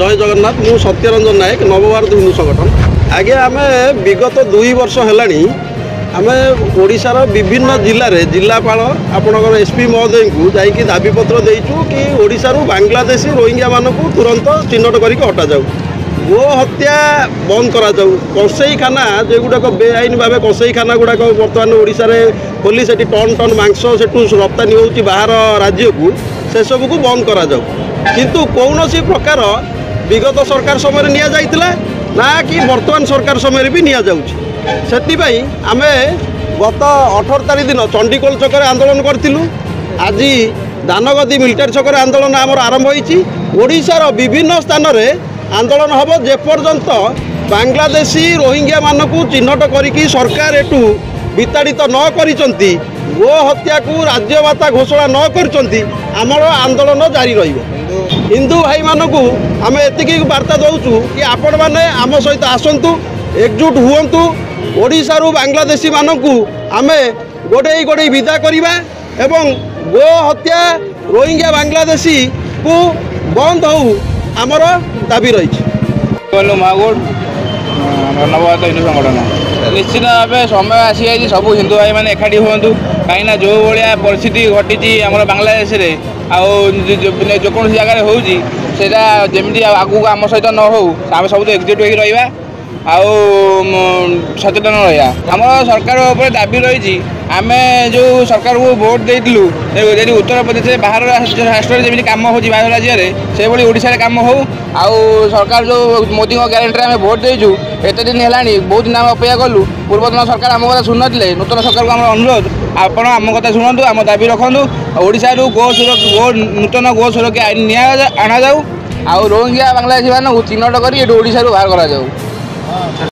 जय जगन्नाथ मु सत्यरंजन नायक नवभारत हिंदू संगठन आगे आम विगत 2 वर्ष है आम ओडिशार विभिन्न जिले में जिलापाल आपणकर एसपी महोदय को जाकि दाबीपत्र देचु कि ओडिशारू बांग्लादेशी रोहिंग्या मानक तुरंत चिन्हट करके हटा जाऊ गो हत्या बंद करा जाऊ कषईखाना जो गुड़ाक बेआईन भाव कषईखाना गुड़ाक बर्तमान ओडिशा रे खोली से टन टन मांस से रप्तानी होउची बाहर राज्य को से सब को बंद करा जाऊ किंतु कौन सी प्रकार विगत सरकार समय निया जाइतिला ना कि वर्तमान सरकार समय भी निया जाउची सेतिबाई आमे गत 18 तारीख दिन चंडीकोल छक आंदोलन करथिलु आज दानगदी मिलिटारी छक आंदोलन आमर आरंभ होईची ओडिशार विभिन्न स्थान रे आंदोलन हम जेपर्यंत बांग्लादेशी रोहिंग्या मानक चिन्हट करिकी सरकार एटू विताड़ित न करिसंती गो हत्या को राज्यमाता घोषणा न करिसंती आमर आंदोलन जारी रहिबो हिंदू भाई मानक आम एतिकी वार्ता दौचु कि आपण मैंने आम सहित आसतु एकजुट हुंतु ओडिशारू बांग्लादेशी मानक आम गोड़े गोड़े विदा करवा एवं गो हत्या रोहिंग्या बांग्लादेशी को बंद हो आमर दाबी रही नवभारत हिंदू संगठन निश्चित भाव समय आसी जाए सब हिंदू भाई मैंने एकाठी हूँ कहीं जो भाया परिस्थिति घटी आम बांग्लादेश जेको जगार होटा जमी आगू आम सहित न हो आम सब एकजुट हो रहा आउ सचेतन रहा आम सरकार उपर दाबी रही आम जो सरकार को भोट देलु यदि उत्तर प्रदेश बाहर राष्ट्र जमी कम हो बाहर राज्य से भाई ओडिशा कम हो आउ सरकार जो मोदी ग्यारंटी आम भोट देचु एत दिन है बहुत दिन आम अपेक्षा कलु पूर्वतन सरकार आम कथा शुणु ना नूतन सरकार को आम अनुरोध आपण आम कथा शुणु आम दाबी रखु ओडिशा गो नूतन गो सुरक्षा आईन नि आना जाऊ आ रोहिंग्या बांग्लादेशी मानक चिन्हट कर ओडिशा बाहर करा जाऊ।